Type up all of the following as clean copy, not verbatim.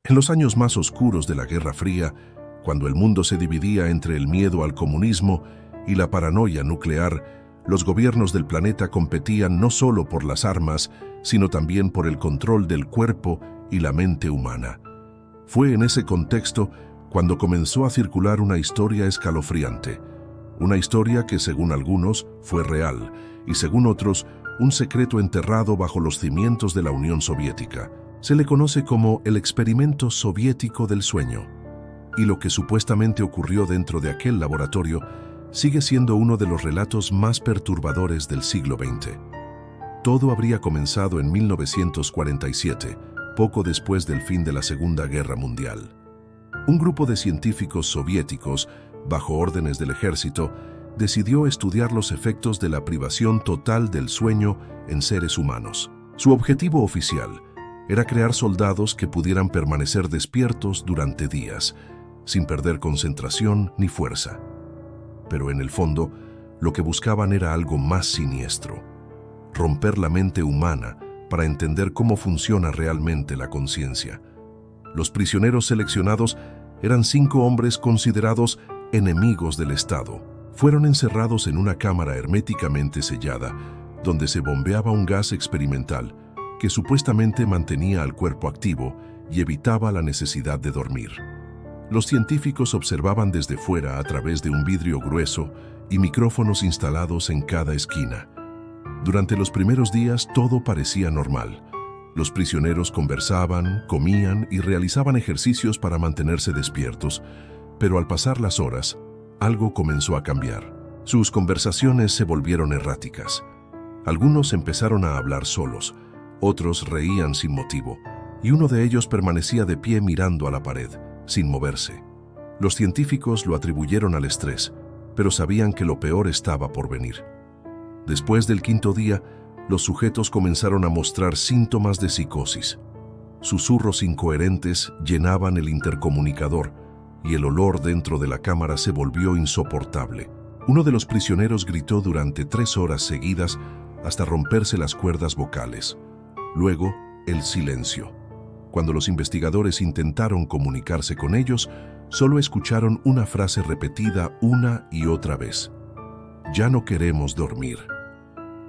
En los años más oscuros de la Guerra Fría, cuando el mundo se dividía entre el miedo al comunismo y la paranoia nuclear, los gobiernos del planeta competían no solo por las armas, sino también por el control del cuerpo y la mente humana. Fue en ese contexto cuando comenzó a circular una historia escalofriante. Una historia que, según algunos, fue real y, según otros, un secreto enterrado bajo los cimientos de la Unión Soviética. Se le conoce como el experimento soviético del sueño. Y lo que supuestamente ocurrió dentro de aquel laboratorio sigue siendo uno de los relatos más perturbadores del siglo XX. Todo habría comenzado en 1947, poco después del fin de la Segunda Guerra Mundial. Un grupo de científicos soviéticos, bajo órdenes del ejército, decidió estudiar los efectos de la privación total del sueño en seres humanos. Su objetivo oficial era crear soldados que pudieran permanecer despiertos durante días, sin perder concentración ni fuerza. Pero en el fondo, lo que buscaban era algo más siniestro: romper la mente humana para entender cómo funciona realmente la conciencia. Los prisioneros seleccionados eran 5 hombres considerados enemigos del Estado. Fueron encerrados en una cámara herméticamente sellada, donde se bombeaba un gas experimental que supuestamente mantenía al cuerpo activo y evitaba la necesidad de dormir. Los científicos observaban desde fuera a través de un vidrio grueso y micrófonos instalados en cada esquina. Durante los primeros días todo parecía normal. Los prisioneros conversaban, comían y realizaban ejercicios para mantenerse despiertos, pero al pasar las horas, algo comenzó a cambiar. Sus conversaciones se volvieron erráticas. Algunos empezaron a hablar solos, otros reían sin motivo, y uno de ellos permanecía de pie mirando a la pared, sin moverse. Los científicos lo atribuyeron al estrés, pero sabían que lo peor estaba por venir. Después del 5.º día, los sujetos comenzaron a mostrar síntomas de psicosis. Susurros incoherentes llenaban el intercomunicador y el olor dentro de la cámara se volvió insoportable. Uno de los prisioneros gritó durante 3 horas seguidas hasta romperse las cuerdas vocales. Luego, el silencio. Cuando los investigadores intentaron comunicarse con ellos, solo escucharon una frase repetida una y otra vez: «Ya no queremos dormir».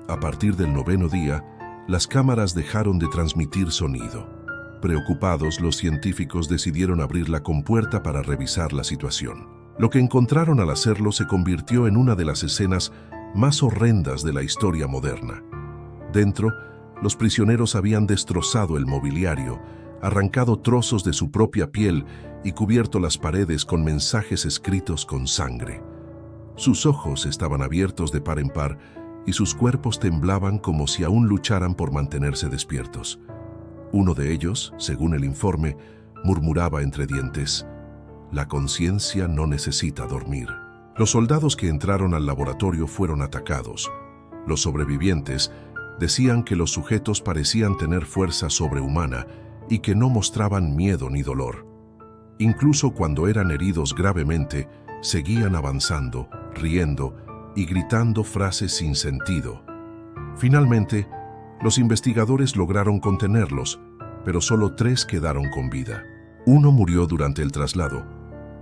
A partir del 9.º día, las cámaras dejaron de transmitir sonido. Preocupados, los científicos decidieron abrir la compuerta para revisar la situación. Lo que encontraron al hacerlo se convirtió en una de las escenas más horrendas de la historia moderna. Dentro, los prisioneros habían destrozado el mobiliario, arrancado trozos de su propia piel y cubierto las paredes con mensajes escritos con sangre. Sus ojos estaban abiertos de par en par y sus cuerpos temblaban como si aún lucharan por mantenerse despiertos. Uno de ellos, según el informe, murmuraba entre dientes: «La conciencia no necesita dormir». Los soldados que entraron al laboratorio fueron atacados. Los sobrevivientes decían que los sujetos parecían tener fuerza sobrehumana y que no mostraban miedo ni dolor. Incluso cuando eran heridos gravemente, seguían avanzando, riendo y gritando frases sin sentido. Finalmente, los investigadores lograron contenerlos, pero solo 3 quedaron con vida. Uno murió durante el traslado,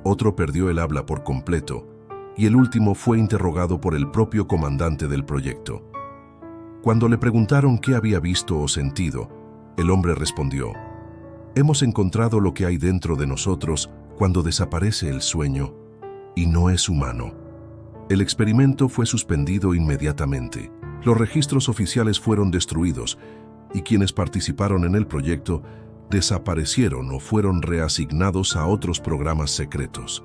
otro perdió el habla por completo y el último fue interrogado por el propio comandante del proyecto. Cuando le preguntaron qué había visto o sentido, el hombre respondió: «Hemos encontrado lo que hay dentro de nosotros cuando desaparece el sueño y no es humano». El experimento fue suspendido inmediatamente. Los registros oficiales fueron destruidos y quienes participaron en el proyecto desaparecieron o fueron reasignados a otros programas secretos.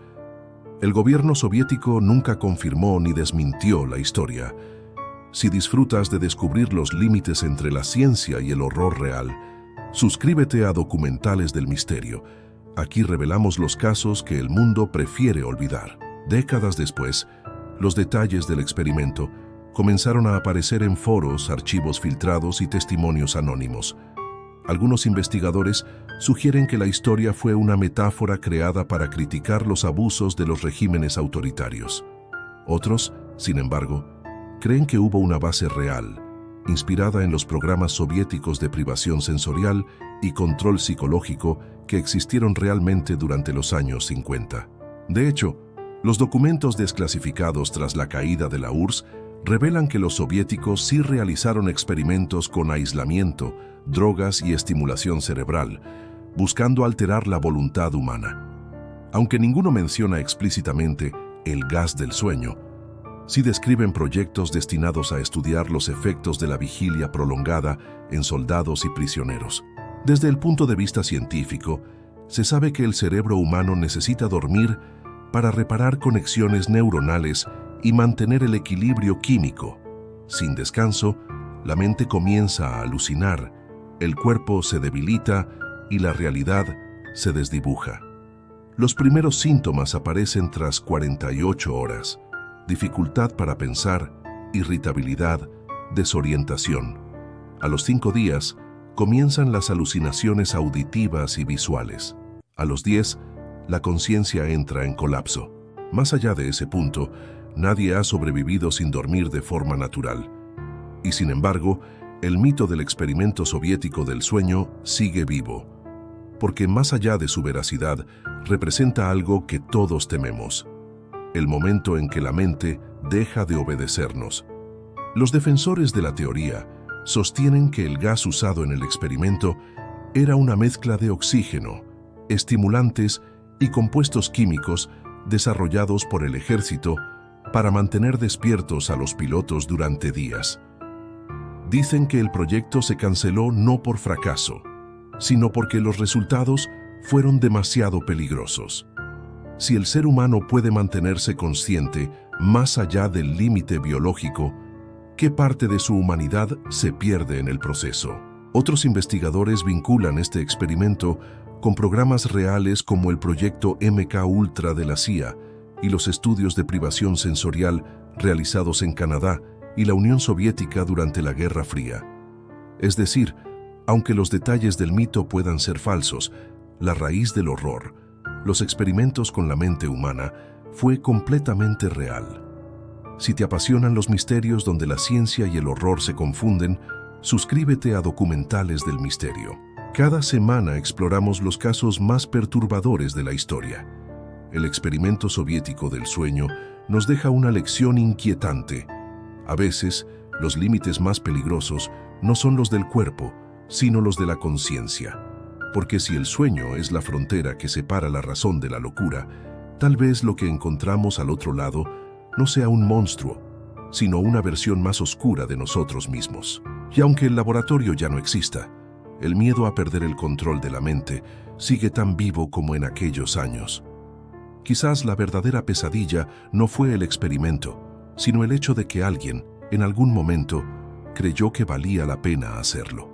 El gobierno soviético nunca confirmó ni desmintió la historia. Si disfrutas de descubrir los límites entre la ciencia y el horror real, suscríbete a Documentales del Misterio. Aquí revelamos los casos que el mundo prefiere olvidar. Décadas después, los detalles del experimento comenzaron a aparecer en foros, archivos filtrados y testimonios anónimos. Algunos investigadores sugieren que la historia fue una metáfora creada para criticar los abusos de los regímenes autoritarios. Otros, sin embargo, creen que hubo una base real, inspirada en los programas soviéticos de privación sensorial y control psicológico que existieron realmente durante los años 50. De hecho, los documentos desclasificados tras la caída de la URSS revelan que los soviéticos sí realizaron experimentos con aislamiento, drogas y estimulación cerebral, buscando alterar la voluntad humana. Aunque ninguno menciona explícitamente el gas del sueño, sí describen proyectos destinados a estudiar los efectos de la vigilia prolongada en soldados y prisioneros. Desde el punto de vista científico, se sabe que el cerebro humano necesita dormir para reparar conexiones neuronales y mantener el equilibrio químico. Sin descanso, la mente comienza a alucinar, el cuerpo se debilita y la realidad se desdibuja. Los primeros síntomas aparecen tras 48 horas: dificultad para pensar, irritabilidad, desorientación. A los 5 días, comienzan las alucinaciones auditivas y visuales. A los 10, la conciencia entra en colapso. Más allá de ese punto, nadie ha sobrevivido sin dormir de forma natural. Y sin embargo, el mito del experimento soviético del sueño sigue vivo, porque más allá de su veracidad, representa algo que todos tememos: el momento en que la mente deja de obedecernos. Los defensores de la teoría sostienen que el gas usado en el experimento era una mezcla de oxígeno, estimulantes y compuestos químicos desarrollados por el ejército para mantener despiertos a los pilotos durante días. Dicen que el proyecto se canceló no por fracaso, sino porque los resultados fueron demasiado peligrosos. Si el ser humano puede mantenerse consciente más allá del límite biológico, ¿qué parte de su humanidad se pierde en el proceso? Otros investigadores vinculan este experimento con programas reales como el proyecto MK Ultra de la CIA y los estudios de privación sensorial realizados en Canadá y la Unión Soviética durante la Guerra Fría. Es decir, aunque los detalles del mito puedan ser falsos, la raíz del horror, los experimentos con la mente humana, fue completamente real. Si te apasionan los misterios donde la ciencia y el horror se confunden, suscríbete a Documentales del Misterio. Cada semana exploramos los casos más perturbadores de la historia. El experimento soviético del sueño nos deja una lección inquietante. A veces, los límites más peligrosos no son los del cuerpo, sino los de la conciencia. Porque si el sueño es la frontera que separa la razón de la locura, tal vez lo que encontramos al otro lado no sea un monstruo, sino una versión más oscura de nosotros mismos. Y aunque el laboratorio ya no exista, el miedo a perder el control de la mente sigue tan vivo como en aquellos años. Quizás la verdadera pesadilla no fue el experimento, sino el hecho de que alguien, en algún momento, creyó que valía la pena hacerlo.